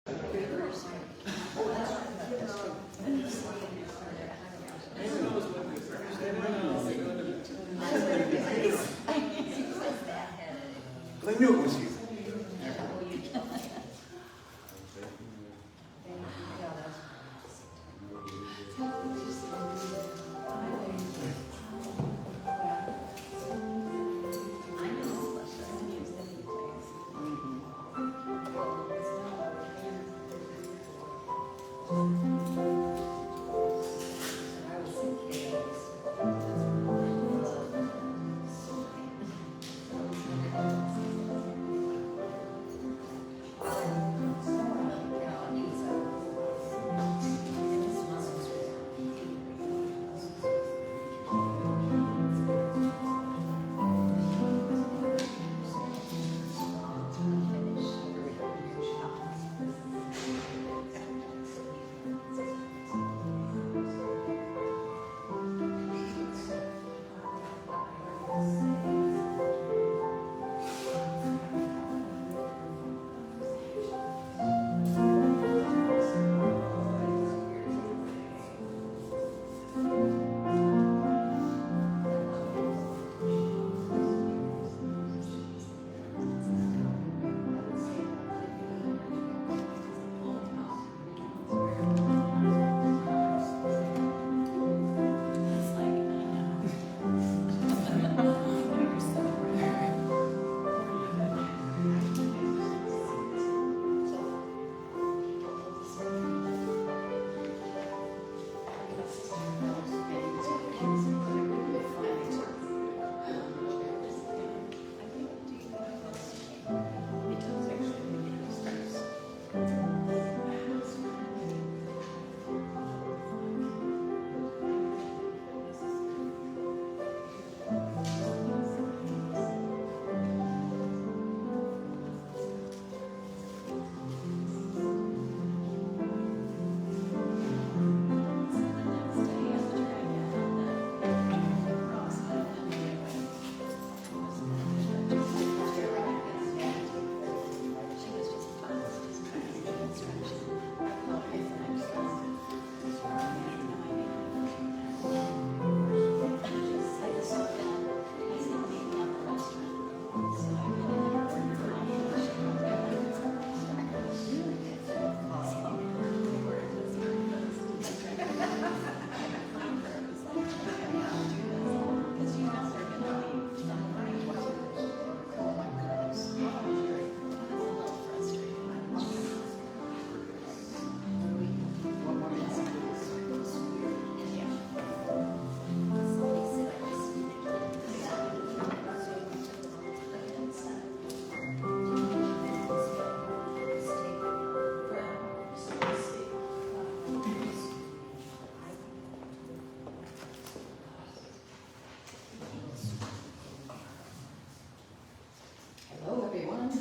I knew it was you.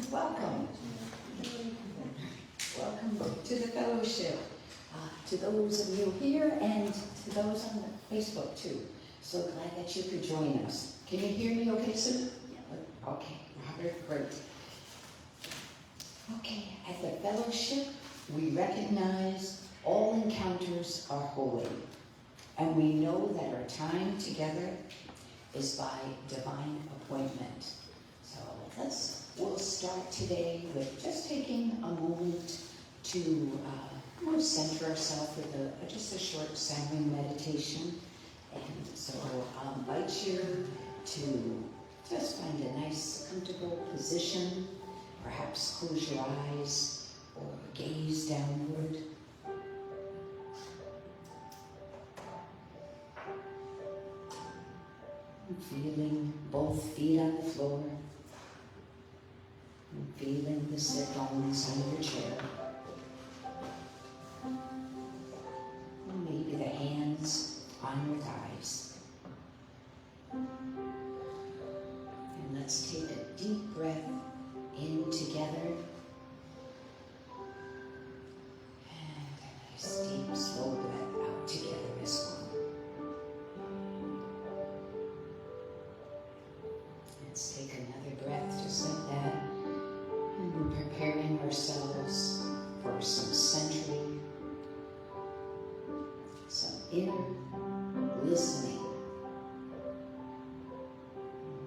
Welcome. Welcome to the fellowship. To those of you here and to those on the Facebook too. So glad that you could join us. Can you hear me okay, Sue? Yeah. Okay, Robert, great. Okay, at the fellowship, we recognize all encounters are holy. And we know that our time together is by divine appointment. So we'll start today with just taking a moment to center ourselves with just a short centering meditation. And so I'll invite you to just find a nice, comfortable position. Perhaps close your eyes or gaze downward. Feeling both feet on the floor. And feeling the sit bones on your chair. And maybe the hands on your thighs. And let's take a deep breath in together. And a nice deep slow breath out together as one. Let's take another breath just like that. And we're preparing ourselves for some inner listening.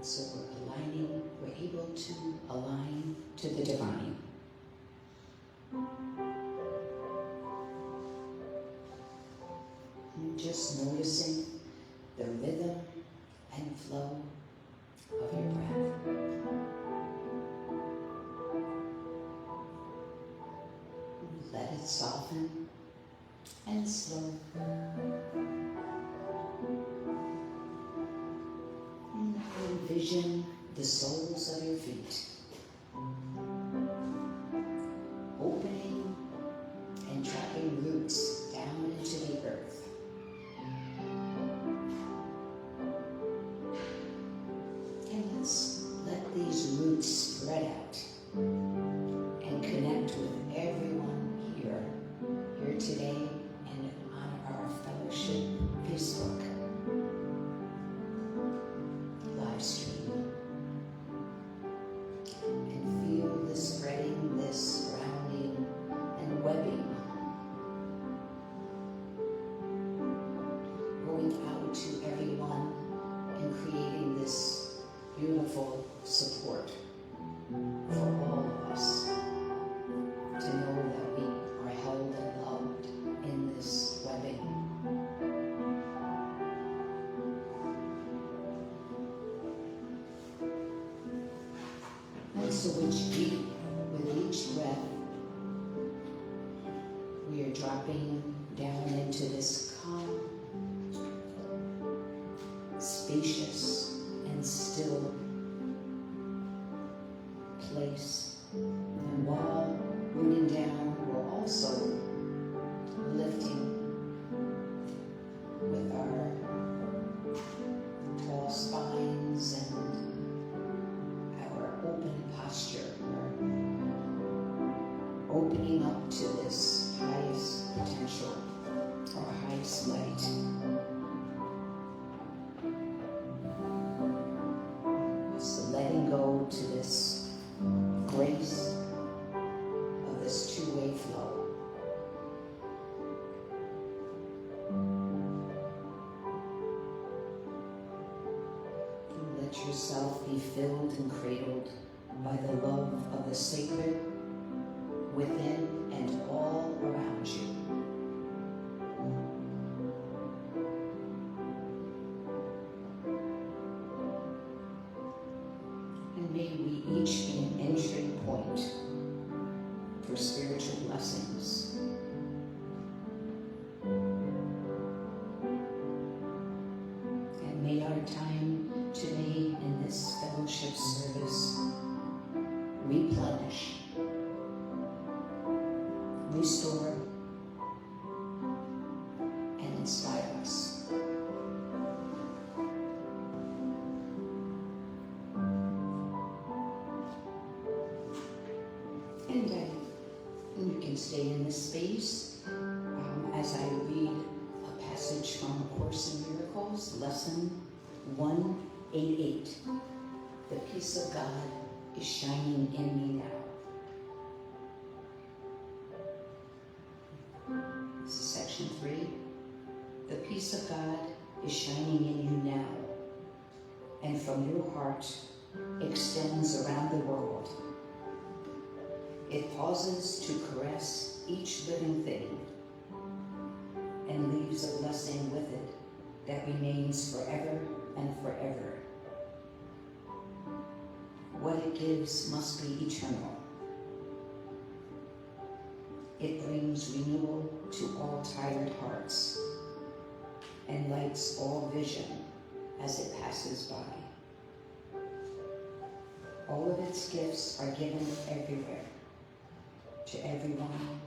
So we're able to align to the divine. And just noticing the rhythm and flow of your breath. Let it soften and slow. And now envision the soles of your feet opening and dropping roots down into the earth. And let's let these roots spread out and connect with everyone here today and on our fellowship Facebook live stream. And feel the spreading, this rounding and webbing going out to everyone and creating this beautiful support for all of us to know that we are held and loved in this webbing. And so with each breath, we are dropping down into this calm, spacious, and still place. And while rooting down, we're also lifting with our tall spines and our open posture. We're opening up to this highest potential or highest light. So letting go to this grace of this two-way flow. And let yourself be filled and cradled by the love of the sacred within and all around you. And may we each be an entry point for spiritual blessings. And may our time today in this fellowship service replenish, restore, and inspire us. And you can stay in this space as I read a passage from A Course in Miracles, lesson 188. The peace of God is shining in me now. This is section 3. The peace of God is shining in you now, and from your heart extends around the world. It pauses to caress each living thing and leaves a blessing with it that remains forever and forever. What it gives must be eternal. It brings renewal to all tired hearts and lights all vision as it passes by. All of its gifts are given everywhere, to everyone,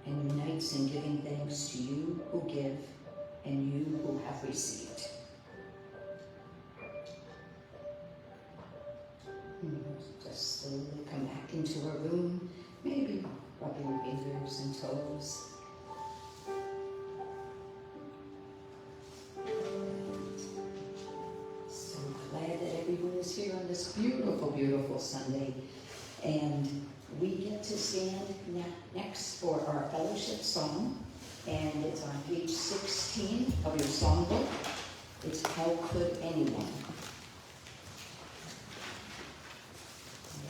and unites in giving thanks to you who give and you who have received. Just slowly come back into a room, maybe rubbing fingers and toes. So glad that everyone is here on this beautiful, beautiful Sunday. And we get to stand next for our fellowship song. and it's on page 16 of your songbook. It's How Could Anyone?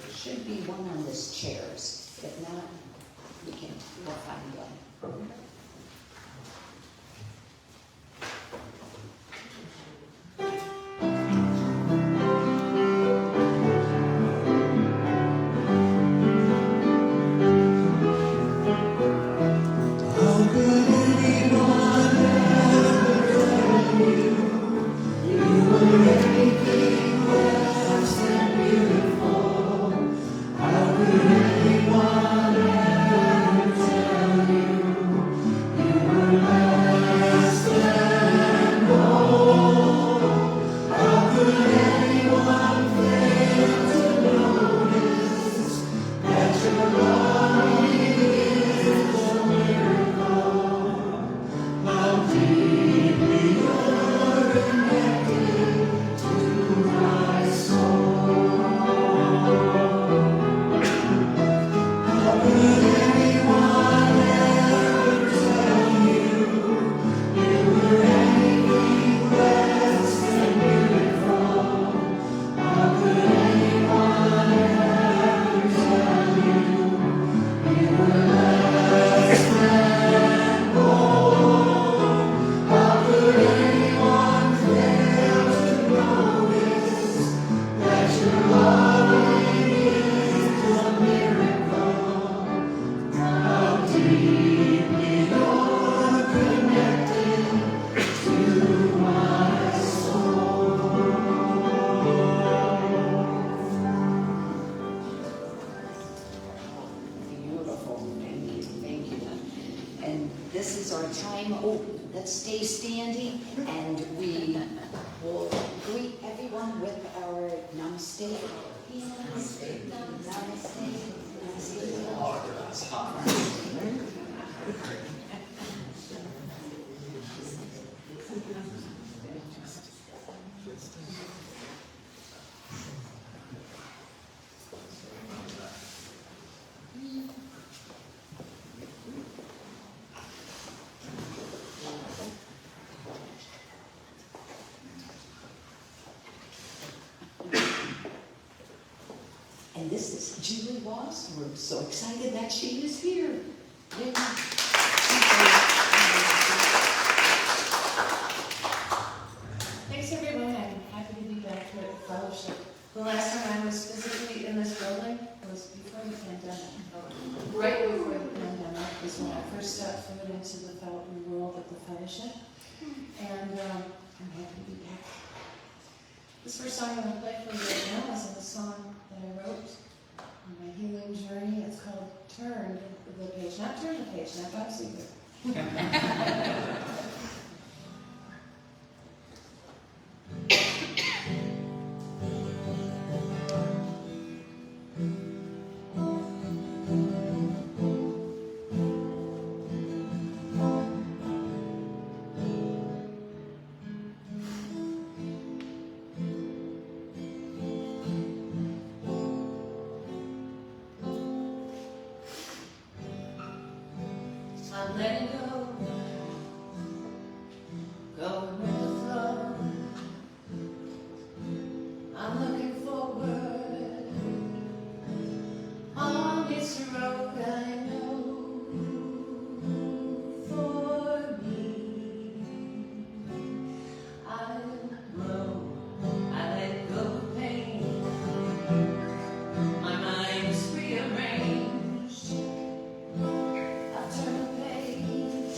There should be one on this chairs. If not, we'll find one. Let's stay standing, and we will greet everyone with our namaste. Namaste. Namaste. And this is Julie Ross. We're so excited that she is here. Thanks everyone. I'm happy to be back here at the fellowship. The last time I was physically in this building was before the pandemic. Right before the pandemic was when I first stepped foot into the world at the fellowship. And I'm happy to be back. This first song I'm going to play for you right now is a song that I wrote on my healing journey. It's called Turn the Page. Not Turn the Page, not Bob Seger. I'm letting go, going with the flow. I'm looking forward on this road I know for me. I grow, I let go of pain. My mind is rearranged. I turn the page.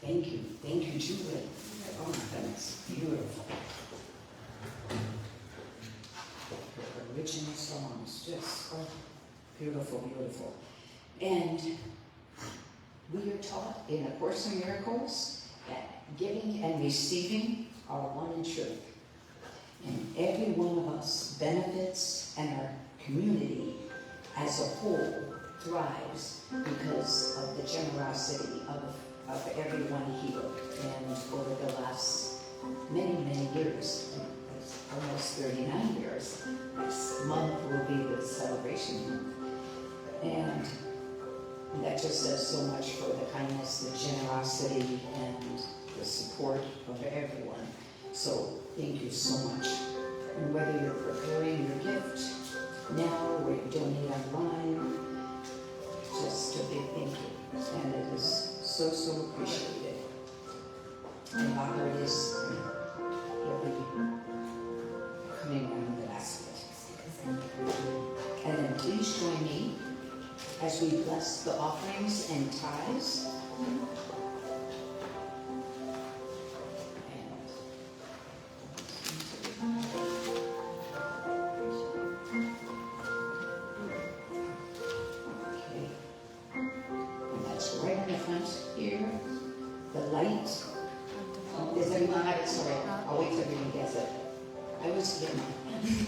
Thank you, Julie. Oh my goodness, beautiful. The original songs, just beautiful, beautiful. And we are taught in A Course in Miracles that giving and receiving are one in truth. And every one of us benefits, and our community as a whole thrives because of the generosity of everyone here. And over the last many, many years, it's almost 39 years, this month will be the celebration month. And that just says so much for the kindness, the generosity, and the support of everyone. So thank you so much. And whether you're preparing your gift now or you donate online, just a big thank you. And it is so, so appreciated. And Barbara is he'll be coming around the basket. And then please join me as we bless the offerings and tithes. Does everyone have it? Sorry, I'll wait till everyone gets it. I always forget mine.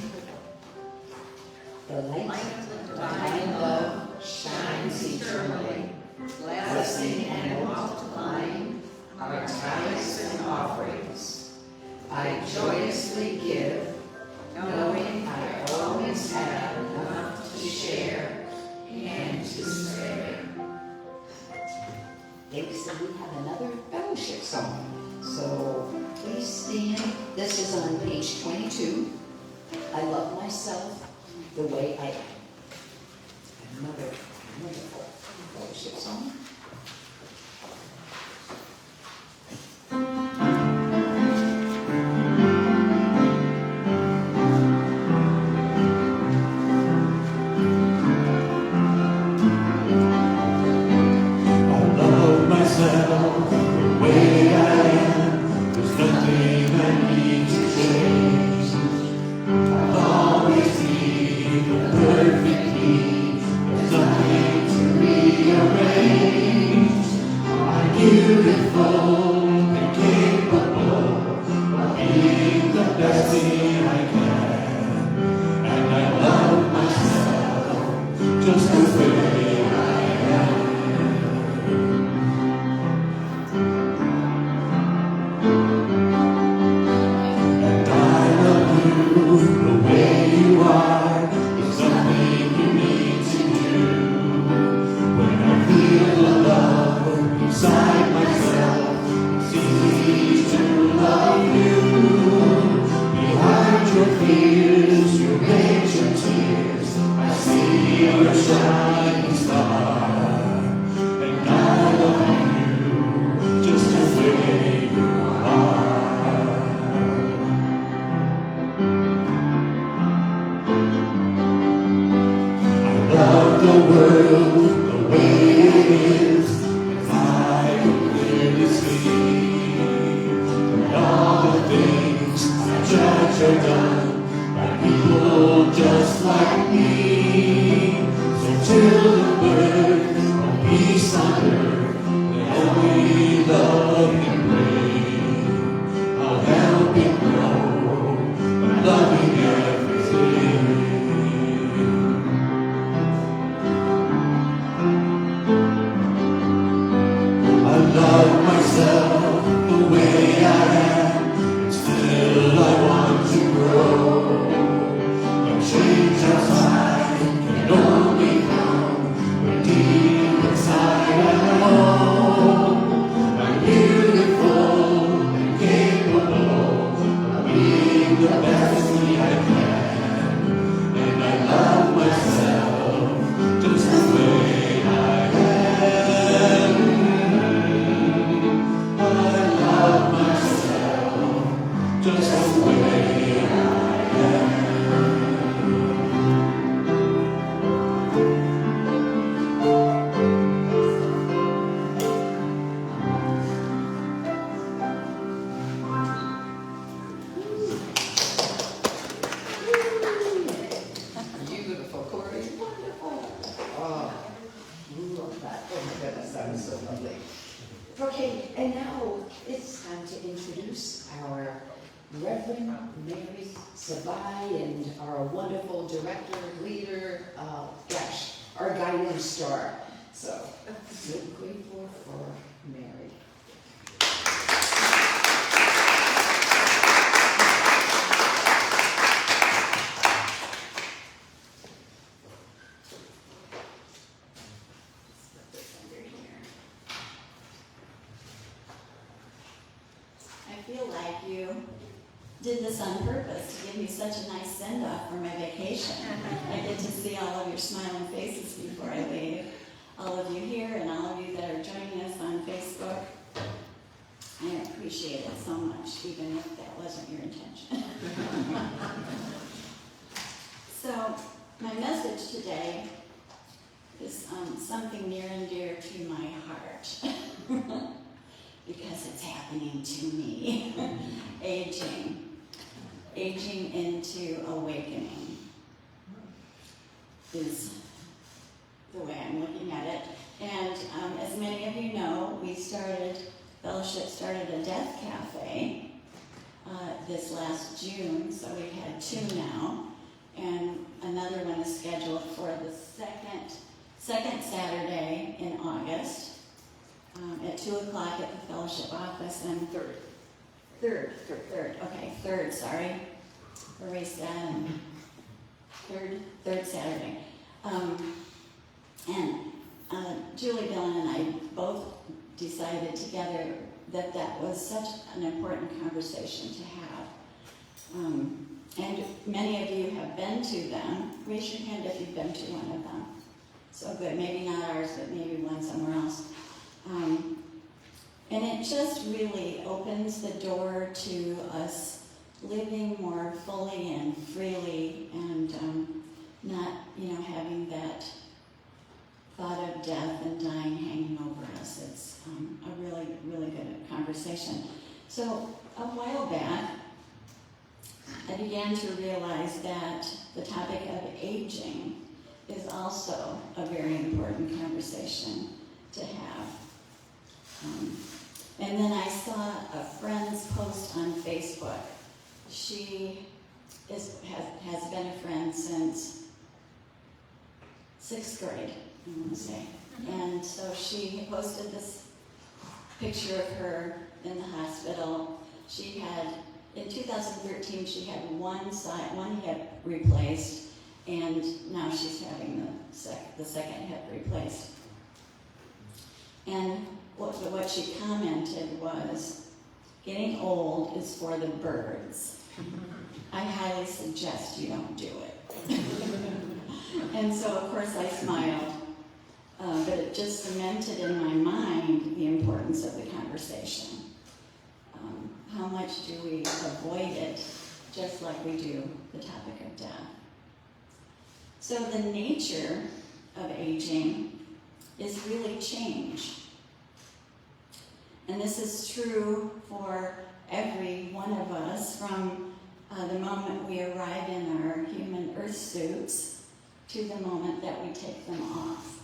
The light of divine love shines eternally, blessing and multiplying our tithes and offerings. I joyously give, knowing I always have enough to share and to spare. Thanks, and we have another fellowship song. So please stand. This is on page 22. I love myself the way I am. Another wonderful fellowship song. Okay, and now it's time to introduce our Reverend Mary Sabaj and our wonderful director, leader, our guiding star. So, so grateful for Mary. I feel like you did this on purpose to give me such a nice send-off for my vacation. I get to see all of your smiling faces before I leave. All of you here and all of you that are joining us on Facebook. I appreciate it so much, even if that wasn't your intention. So, my message today is something near and dear to my heart. Because it's happening to me. Aging into awakening is the way I'm looking at it. And as many of you know, Fellowship started a death cafe this last June, so we've had 2 now, and another one is scheduled for the second Saturday in August. At 2 o'clock at the Fellowship office, and third, sorry. Erase that, and third Saturday. Julie, Dillon, and I both decided together that that was such an important conversation to have. And many of you have been to them. Raise your hand if you've been to one of them. So good, maybe not ours, but maybe one somewhere else. And it just really opens the door to us living more fully and freely, and not, having that thought of death and dying hanging over us. It's a really, really good conversation. So a while back, I began to realize that the topic of aging is also a very important conversation to have. And then I saw a friend's post on Facebook. She has been a friend since 6th grade, I want to say. And so she posted this picture of her in the hospital. In 2013, she had one hip replaced, and now she's having the second hip replaced. And what she commented was, getting old is for the birds. I highly suggest you don't do it. And so, of course, I smiled. But it just cemented in my mind the importance of the conversation. How much do we avoid it, just like we do the topic of death? So the nature of aging is really change. And this is true for every one of us from the moment we arrive in our human earth suits to the moment that we take them off.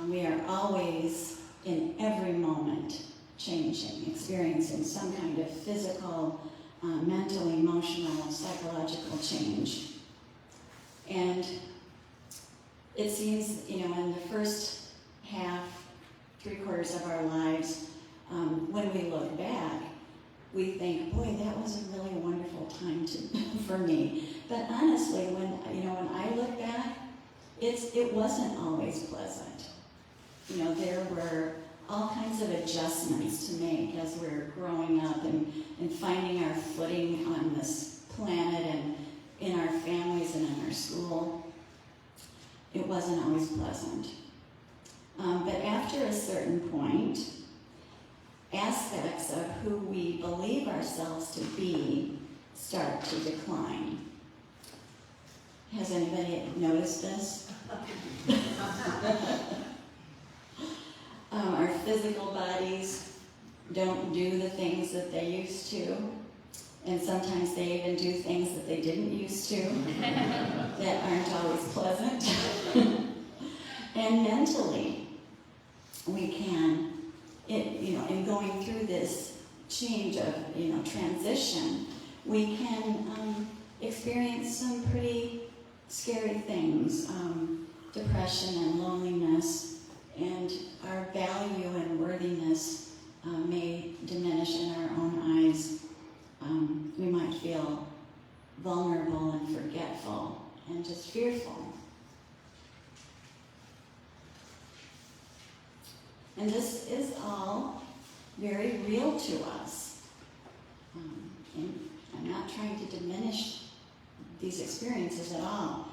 We are always, in every moment, changing, experiencing some kind of physical, mental, emotional, psychological change. And it seems, in the first half, 3/4 of our lives, when we look back, we think, boy, that was a really wonderful time for me. But honestly, when I look back, it wasn't always pleasant. There were all kinds of adjustments to make as we were growing up and finding our footing on this planet and in our families and in our school. It wasn't always pleasant. But after a certain point, aspects of who we believe ourselves to be start to decline. Has anybody noticed this? Our physical bodies don't do the things that they used to, and sometimes they even do things that they didn't used to that aren't always pleasant. And mentally, we can, in going through this change of, transition, we can experience some pretty scary things, depression and loneliness, and our value and worthiness may diminish in our own eyes. We might feel vulnerable and forgetful and just fearful. And this is all very real to us. And I'm not trying to diminish these experiences at all,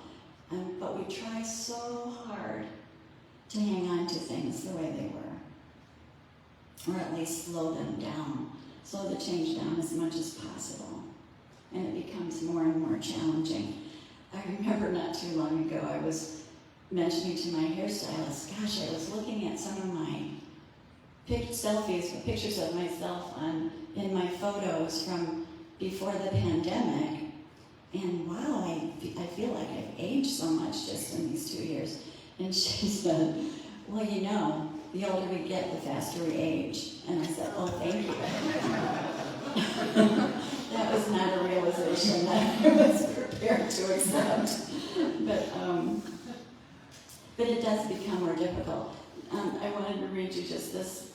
but we try so hard to hang on to things the way they were, or at least slow them down, slow the change down as much as possible. And it becomes more and more challenging. I remember not too long ago, I was mentioning to my hairstylist, gosh, I was looking at some of my selfies, pictures of myself in my photos from before the pandemic, and wow, I feel like I've aged so much just in these 2 years. And she said, well, the older we get, the faster we age. And I said, oh, thank you. That was not a realization that I was prepared to accept. But it does become more difficult. I wanted to read you just this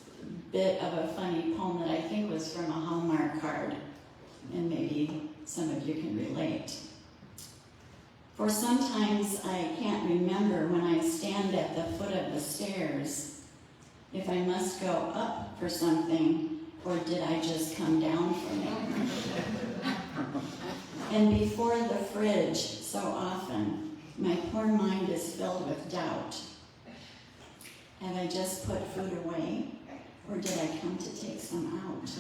bit of a funny poem that I think was from a Hallmark card, and maybe some of you can relate. For sometimes I can't remember when I stand at the foot of the stairs, if I must go up for something, or did I just come down from it? And before the fridge, so often, my poor mind is filled with doubt. Have I just put food away, or did I come to take some out?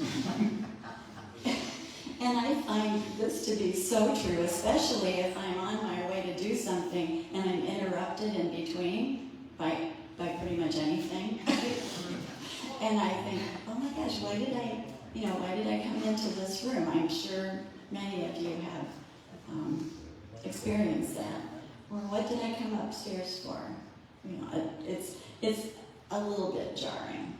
And I find this to be so true, especially if I'm on my way to do something and I'm interrupted in between by pretty much anything. And I think, oh my gosh, why did I come into this room? I'm sure many of you have experienced that. Or what did I come upstairs for? It's a little bit jarring.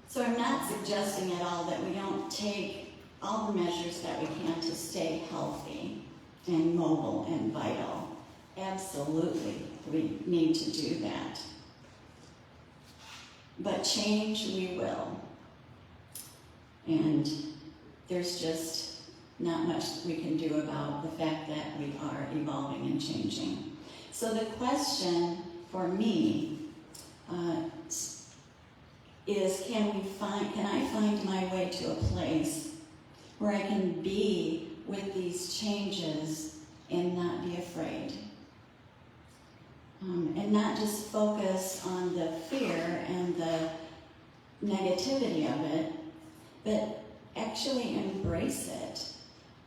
So I'm not suggesting at all that we don't take all the measures that we can to stay healthy and mobile and vital. Absolutely, we need to do that. But change we will. And there's just not much we can do about the fact that we are evolving and changing. So the question for me is, can I find my way to a place where I can be with these changes and not be afraid? And not just focus on the fear and the negativity of it, but actually embrace it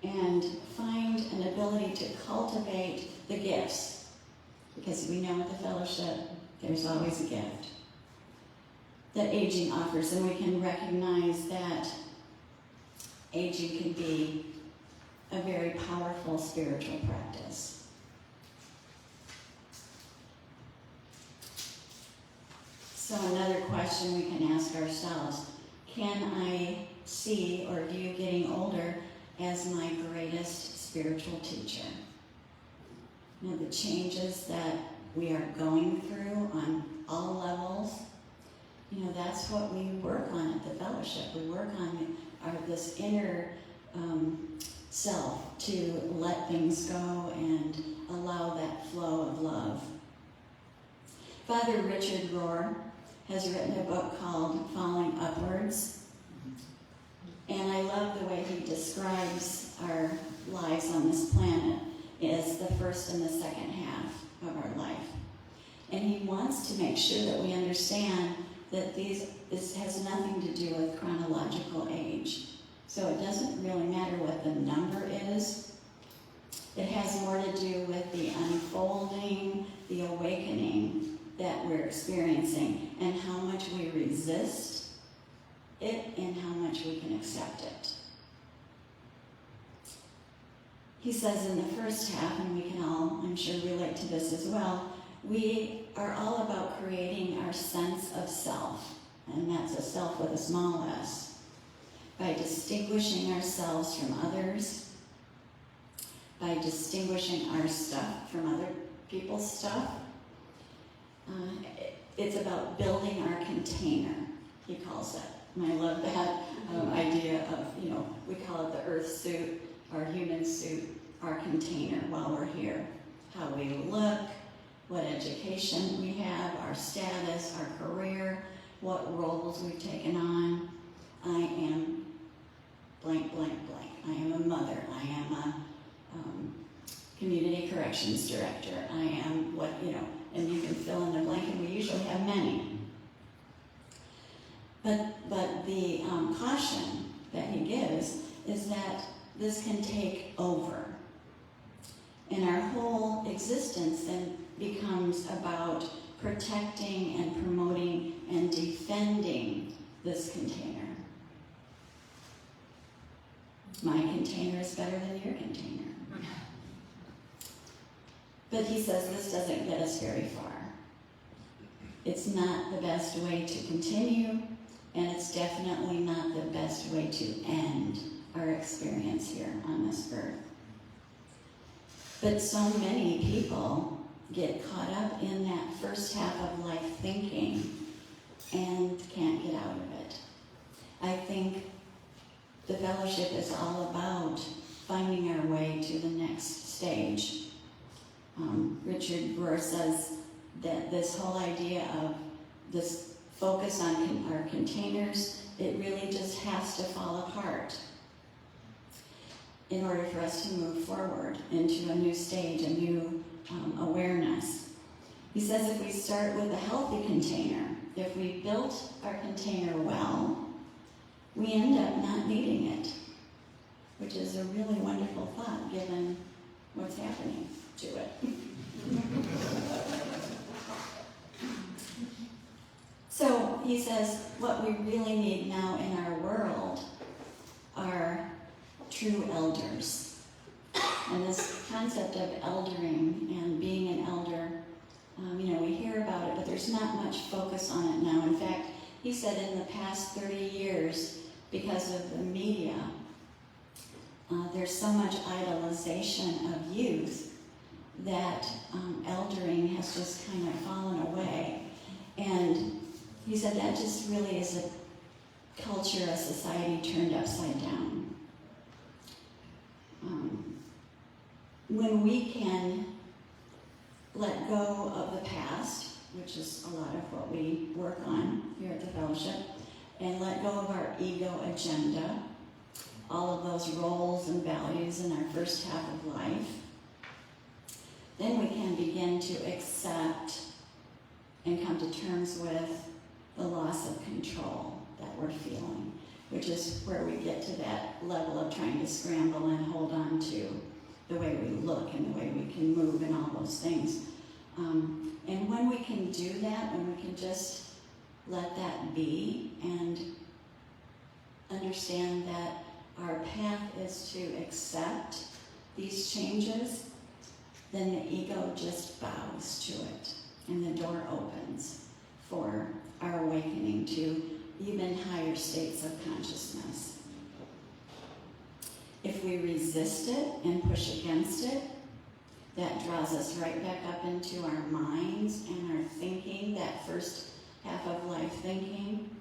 and find an ability to cultivate the gifts. Because we know at the fellowship, there's always a gift that aging offers, and we can recognize that aging can be a very powerful spiritual practice. So another question we can ask ourselves, can I see or view getting older as my greatest spiritual teacher? The changes that we are going through on all levels, that's what we work on at the fellowship. We work on this inner self to let things go and allow that flow of love. Father Richard Rohr has written a book called Falling Upwards. And I love the way he describes our lives on this planet as the first and the second half of our life. And he wants to make sure that we understand that this has nothing to do with chronological age. So it doesn't really matter what the number is. It has more to do with the unfolding, the awakening that we're experiencing, and how much we resist it and how much we can accept it. He says in the first half, and we can all, I'm sure, relate to this as well, we are all about creating our sense of self, and that's a self with a small s, by distinguishing ourselves from others, by distinguishing our stuff from other people's stuff. It's about building our container, he calls it. And I love that idea of, we call it the earth suit, our human suit, our container while we're here. How we look, what education we have, our status, our career, what roles we've taken on. I am blank, blank, blank. I am a mother. I am a community corrections director. I am and you can fill in the blank, and we usually have many. But the caution that he gives is that this can take over. And our whole existence then becomes about protecting and promoting and defending this container. My container is better than your container. But he says this doesn't get us very far. It's not the best way to continue, and it's definitely not the best way to end our experience here on this earth. But so many people get caught up in that first half of life thinking and can't get out of it. I think the fellowship is all about finding our way to the next stage. Richard Rohr says that this whole idea of this focus on our containers, it really just has to fall apart in order for us to move forward into a new stage, a new awareness. He says if we start with a healthy container, if we built our container well, we end up not needing it, which is a really wonderful thought given what's happening to it. So he says what we really need now in our world are true elders. And this concept of eldering and being an elder, we hear about it, but there's not much focus on it now. In fact, he said in the past 30 years, because of the media, there's so much idolization of youth that eldering has just kind of fallen away. And he said that just really is a culture, a society turned upside down. When we can let go of the past, which is a lot of what we work on here at the fellowship, and let go of our ego agenda, all of those roles and values in our first half of life, then we can begin to accept and come to terms with the loss of control that we're feeling, which is where we get to that level of trying to scramble and hold on to the way we look and the way we can move and all those things. And when we can do that, when we can just let that be and understand that our path is to accept these changes, then the ego just bows to it and the door opens for our awakening to even higher states of consciousness. If we resist it and push against it, that draws us right back up into our minds and our thinking, that first half of life thinking,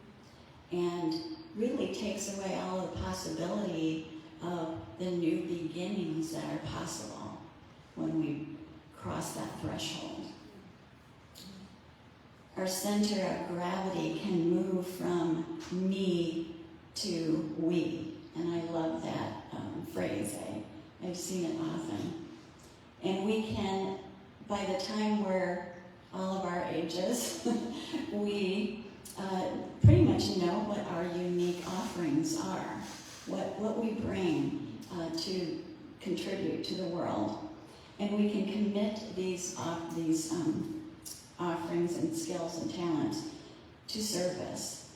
and really takes away all the possibility of the new beginnings that are possible when we cross that threshold. Our center of gravity can move from me to we. And I love that phrase. I've seen it often. And we can, by the time we're all of our ages, we pretty much know what our unique offerings are, what we bring to contribute to the world. And we can commit these offerings and skills and talents to service,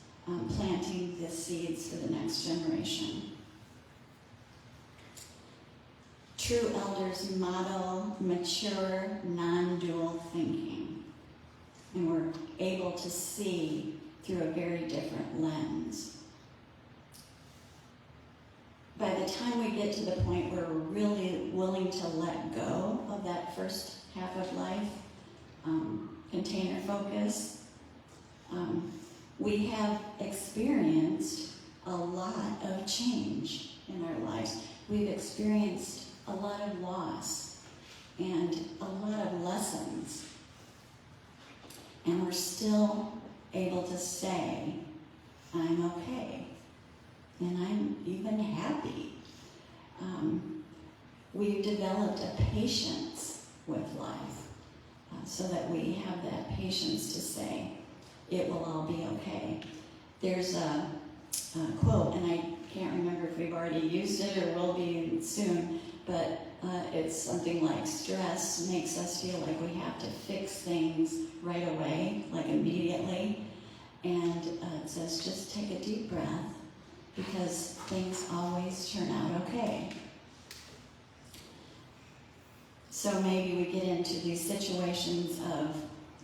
planting the seeds for the next generation. True elders model mature, non-dual thinking. and we're able to see through a very different lens. By the time we get to the point where we're really willing to let go of that first half of life, container focus, we have experienced a lot of change in our lives. We've experienced a lot of loss and a lot of lessons. And we're still able to say, I'm okay. And I'm even happy. We've developed a patience with life so that we have that patience to say, it will all be okay. There's a quote, and I can't remember if we've already used it or will be soon, but it's something like stress makes us feel like we have to fix things right away, like immediately. And it says, just take a deep breath, because things always turn out okay. So maybe we get into these situations of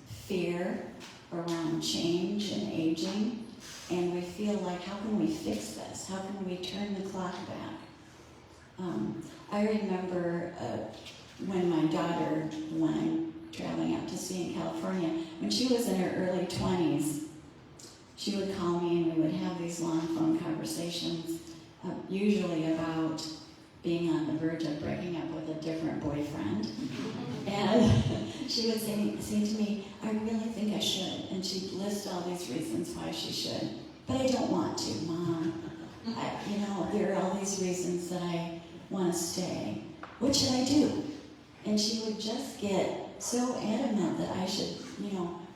fear around change and aging, and we feel like, how can we fix this? How can we turn the clock back? I remember when my daughter, when I'm traveling out to sea in California, when she was in her early 20s, she would call me and we would have these long phone conversations, usually about being on the verge of breaking up with a different boyfriend. And she would say to me, I really think I should. And she'd list all these reasons why she should. But I don't want to, Mom. There are all these reasons that I want to stay. What should I do? And she would just get so adamant that I should,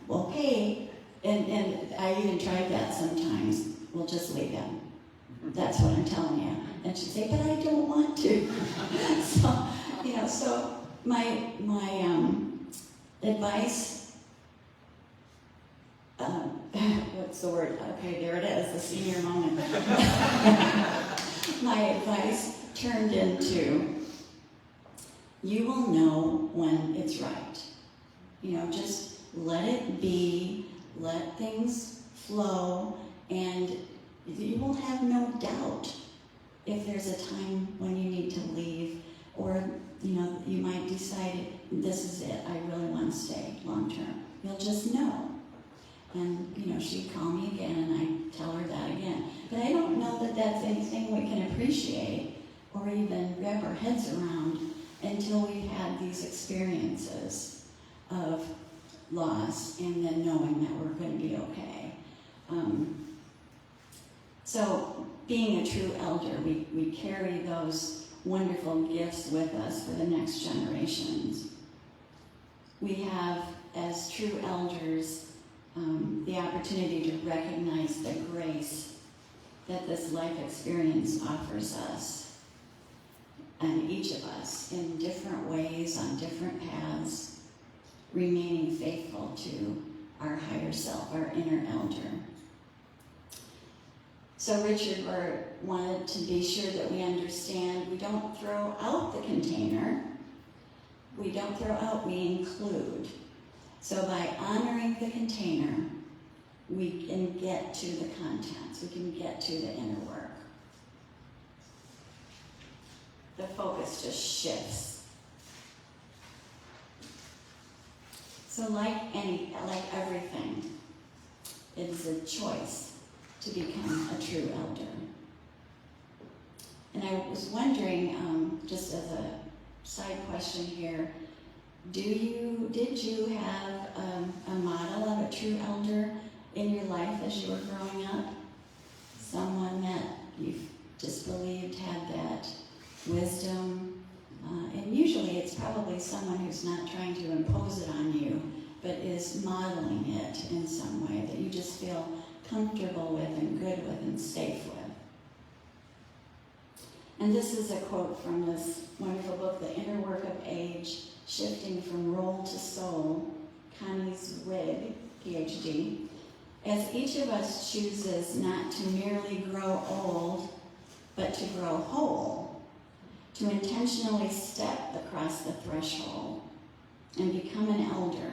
okay. And I even tried that sometimes. We'll just leave him. That's what I'm telling you. And she'd say, but I don't want to. So my advice, what's the word? Okay, there it is, the senior moment. My advice turned into, you will know when it's right. Just let it be, let things flow, and you will have no doubt if there's a time when you need to leave, or you might decide, this is it, I really want to stay long term. You'll just know. And she'd call me again and I'd tell her that again. But I don't know that that's anything we can appreciate or even wrap our heads around until we've had these experiences of loss and then knowing that we're going to be okay. So being a true elder, we carry those wonderful gifts with us for the next generations. We have, as true elders, the opportunity to recognize the grace that this life experience offers us, and each of us in different ways, on different paths, remaining faithful to our higher self, our inner elder. So Richard wanted to be sure that we understand we don't throw out the container. We don't throw out, we include. So by honoring the container, we can get to the contents. We can get to the inner work. The focus just shifts. So like everything, it is a choice to become a true elder. And I was wondering, just as a side question here, did you have a model of a true elder in your life as you were growing up? Someone that you just believed had that wisdom? And usually it's probably someone who's not trying to impose it on you, but is modeling it in some way that you just feel comfortable with and good with and safe with. And this is a quote from this wonderful book, The Inner Work of Age, Shifting from Role to Soul, Connie Zwig, PhD. As each of us chooses not to merely grow old, but to grow whole, to intentionally step across the threshold and become an elder,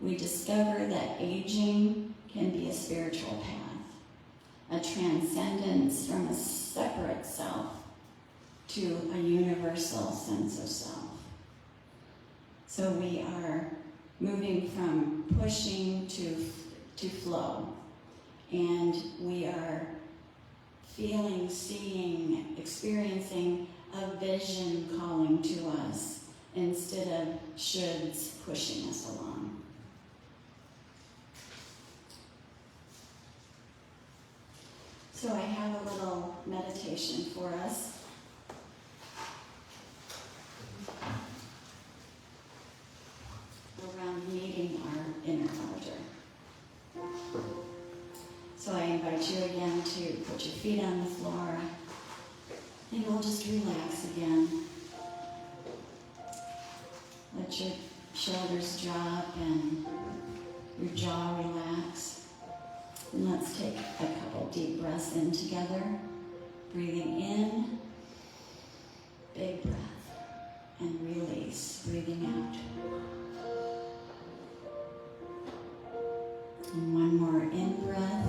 we discover that aging can be a spiritual path, a transcendence from a separate self to a universal sense of self. So we are moving from pushing to flow, and we are feeling, seeing, experiencing a vision calling to us instead of shoulds pushing us along. So I have a little meditation for us. Around meeting our inner elder. So I invite you again to put your feet on the floor, and we'll just relax again. Let your shoulders drop and your jaw relax. And let's take a couple deep breaths in together. Breathing in, big breath, and release, breathing out. And one more in breath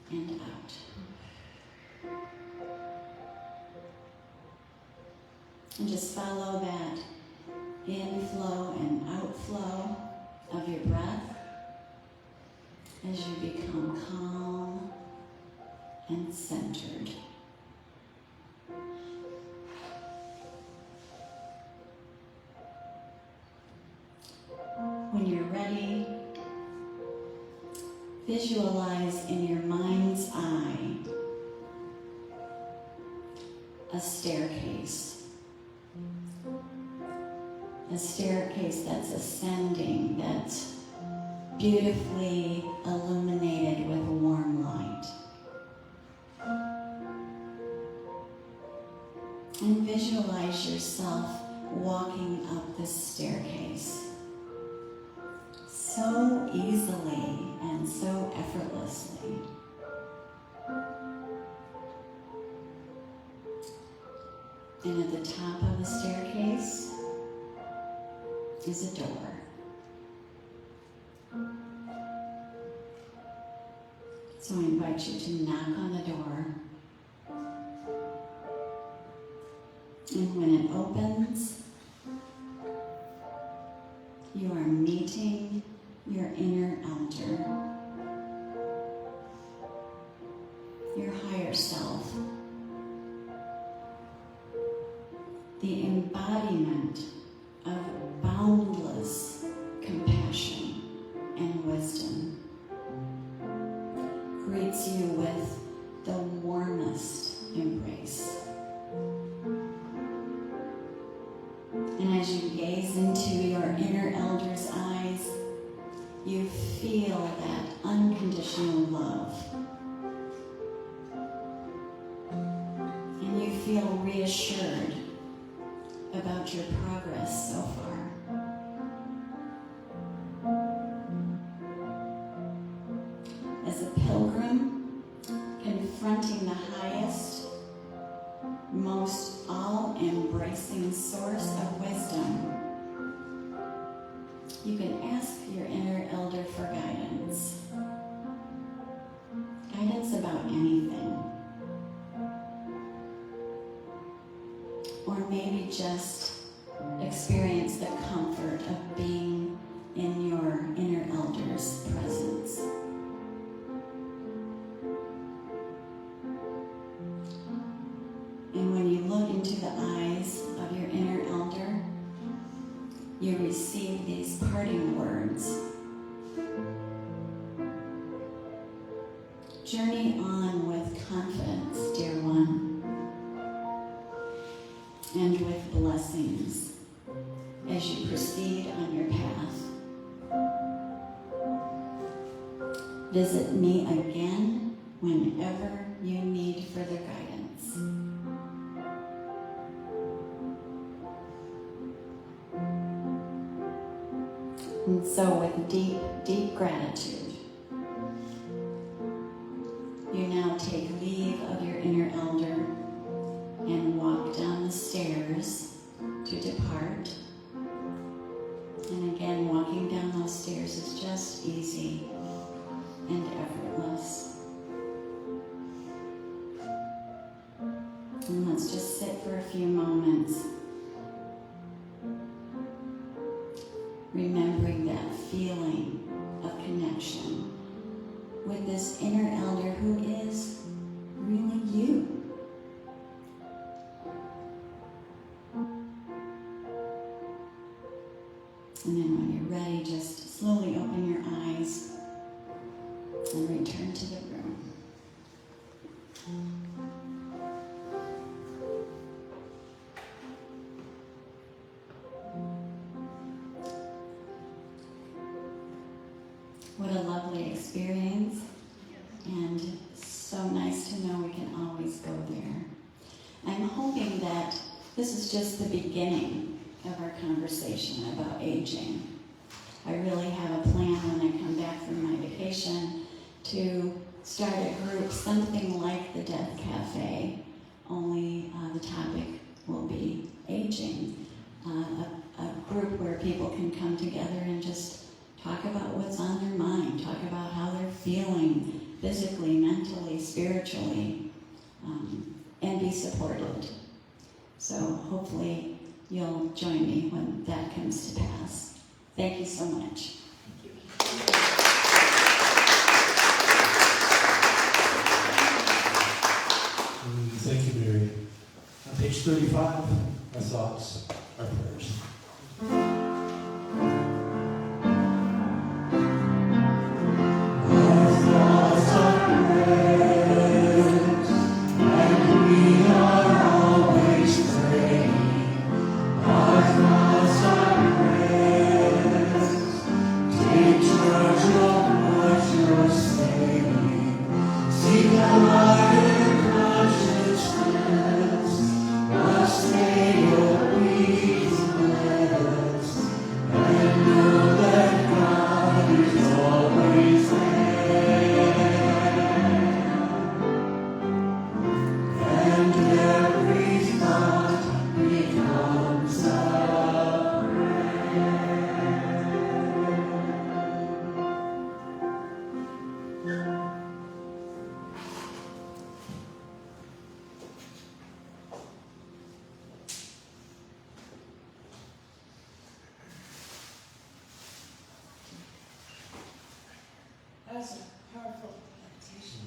and out. And just follow that inflow and outflow of your breath as you become calm and centered. When you're ready, visualize in your mind's eye a staircase. A staircase that's ascending, that's beautifully illuminated with warm light. And visualize yourself walking up this staircase so easily and so effortlessly. And at the top of the staircase is a door. So I invite you to knock on the door. And when it opens, you are meeting your inner elder, your higher self, the embodiment of boundless compassion and wisdom, greets you with the warmest embrace. And as you gaze into your inner elder's eyes, you feel that unconditional love. And you feel reassured about your progress so far. As a pilgrim confronting the highest, most all-embracing source of wisdom, you can ask your inner elder for guidance. Guidance about anything. Or maybe just experience the comfort of being in your inner elder's presence. And when you look into the eyes of your inner elder, you receive these parting words. Journey on with confidence, dear one, and with blessings as you proceed on your path. Visit me again whenever you need further guidance. And so with deep, deep gratitude, you now take leave of your inner elder and walk down the stairs to depart. this inner elder who is really you. And then when you're ready, just slowly open your eyes and return to the room. What a lovely experience, and so nice to know we can always go there. I'm hoping that this is just the beginning of our conversation about aging. I really have a plan when I come back from my vacation to start a group, something like the Death Cafe, only the topic will be aging. A group where people can come together and just talk about what's on their mind, talk about how they're feeling physically, mentally, spiritually, and be supported. So hopefully you'll join me when that comes to pass. Thank you so much. Thank you, Mary. On page 35, our thoughts, our prayers. That was a powerful meditation.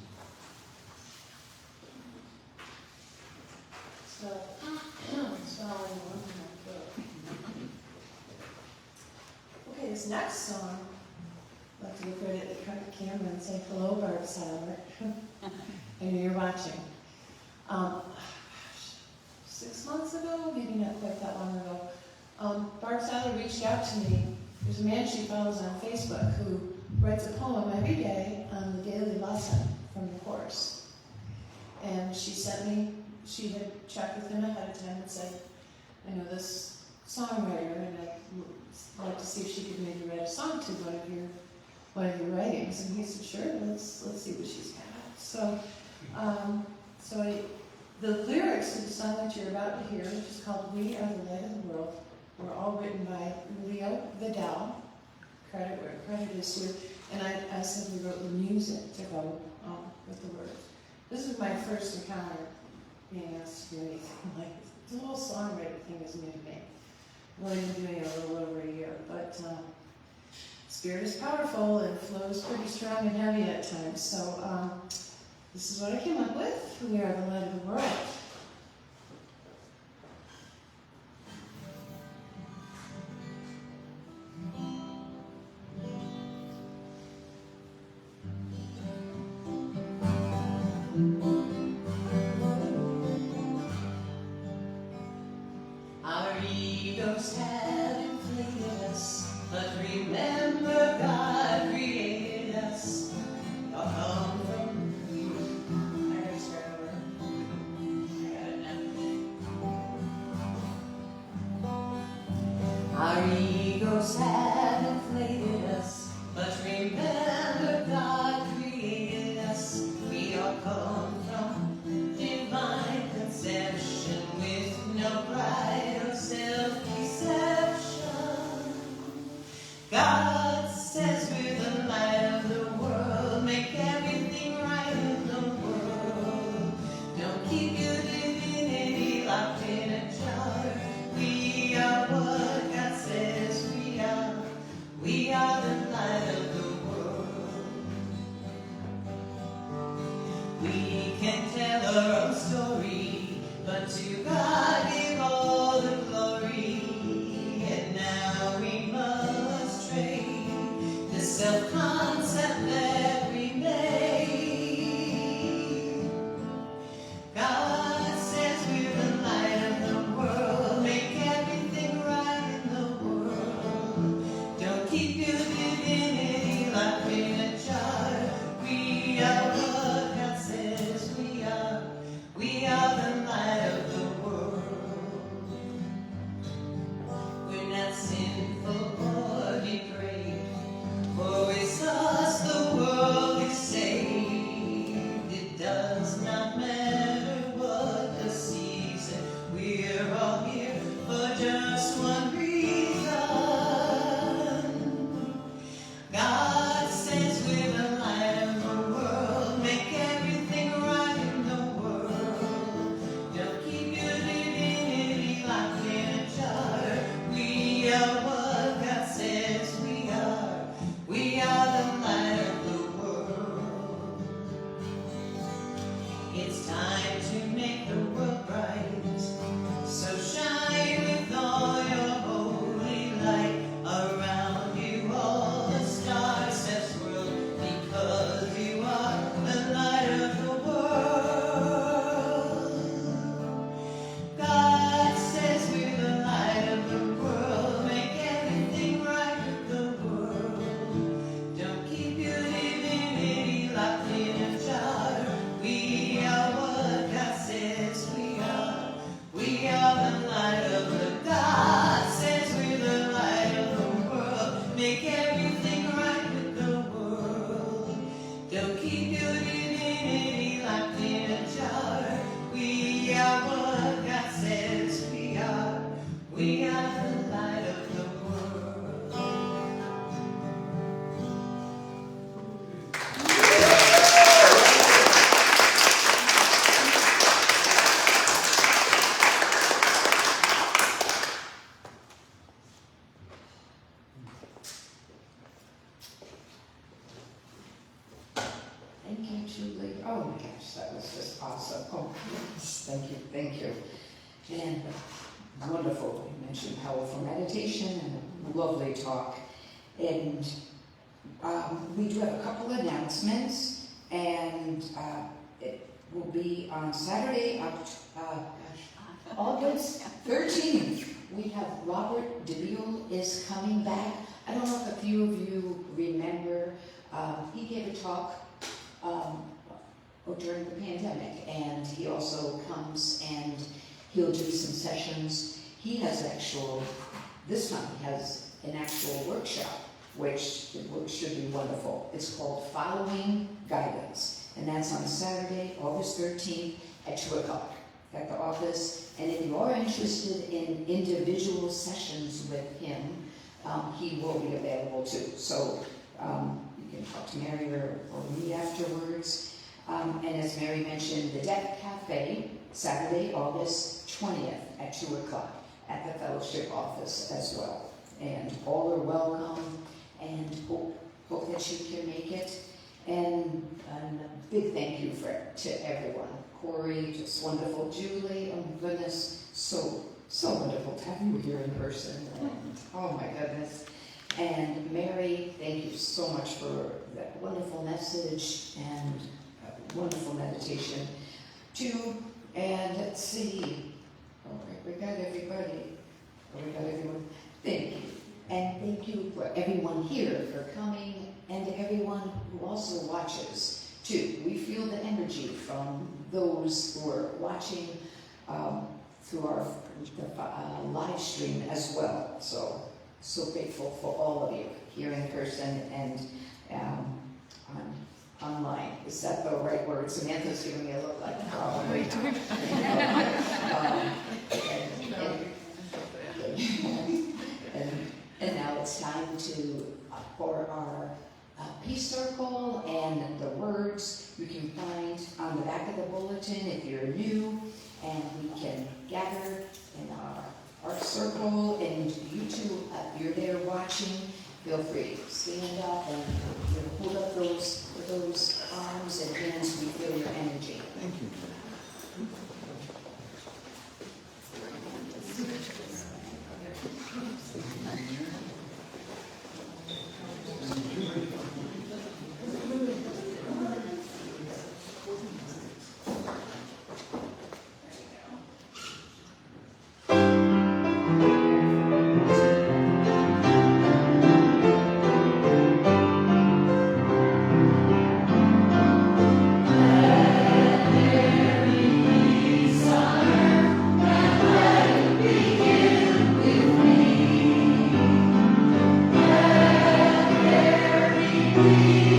So, it's all in one book. Okay, this next song, I'd like to look right at the camera and say, hello, Barb Seiler. I know you're watching. 6 months ago, maybe not quite that long ago, Barb Seiler reached out to me. There's a man she follows on Facebook who writes a poem every day on the daily lesson from the course. And she sent me, she had checked with him ahead of time and said, I know this songwriter, and I'd like to see if she could maybe write a song to one of your writings. And he said, sure, let's see what she's got. So the lyrics to the song that you're about to hear, which is called We Are the Light of the World, were all written by Leo Vidal. Credit where credit is due. And I simply wrote the music to go with the words. This is my first encounter being asked to do anything like this. The whole songwriting thing is new to me. I've only been doing it a little over a year, but spirit is powerful and flows pretty strong and heavy at times. So this is what I came up with. We are the light of the world. Our egos have inflated us, but remember God created us. We all come from can tell our own story, but to God give all the glory. And now we must trade the self-concept that we made. God says we're the light of the world, make everything right in the world. Don't keep your divinity locked in a jar. We are what God says we are. We are the light of the world. We're not sinful or depraved, for it's us the world is saved. It does not matter what the season, we're all here for just one reason. God says we're the light of the world, make everything right in the world. Don't keep your divinity locked in a jar. We are what God says we are. We are the light of the world. It's time to make the world bright, so shine with all your holy light. Around you all the stars that swirl, because you are the light of the world. God says we're the light of the world, make everything right with the world. Don't keep your divinity locked in a jar. We are what God says we are. We are the light of the God says we're the light of the world. Make everything right with the world. Don't keep your divinity locked in a jar. We are what God says we are. We are the light of the world. Thank you, Julie. Oh my gosh, that was just awesome. Oh, yes, thank you. And wonderful. You mentioned powerful meditation and a lovely talk. And we do have a couple of announcements, and it will be on Saturday, August 13th. We have Robert Dillon is coming back. I don't know if a few of you remember, he gave a talk during the pandemic, and he also comes and he'll do some sessions. He has this time he has an actual workshop, which should be wonderful. It's called Following Guidance, and that's on Saturday, August 13th at 2 o'clock at the office. And if you are interested in individual sessions with him, he will be available too. So you can talk to Mary or me afterwards. And as Mary mentioned, the Deck Cafe, Saturday, August 20th at 2 o'clock at the fellowship office as well. And all are welcome, and hope that you can make it. And a big thank you to everyone. Cory, just wonderful. Julie, oh my goodness, so wonderful to have you here in person. And, oh my goodness. And Mary, thank you so much for that wonderful message and wonderful meditation too. And let's see. All right, we got everybody. We got everyone. Thank you. And thank you for everyone here for coming, and everyone who also watches too. We feel the energy from those who are watching through our live stream as well. So grateful for all of you here in person and online. Is that the right word? Samantha's giving me a look like probably. And now it's time for our peace circle, and the words you can find on the back of the bulletin if you're new, and we can gather in our circle. And you two, if you're there watching, feel free to stand up and hold up those arms and hands. We feel your energy. Thank you. We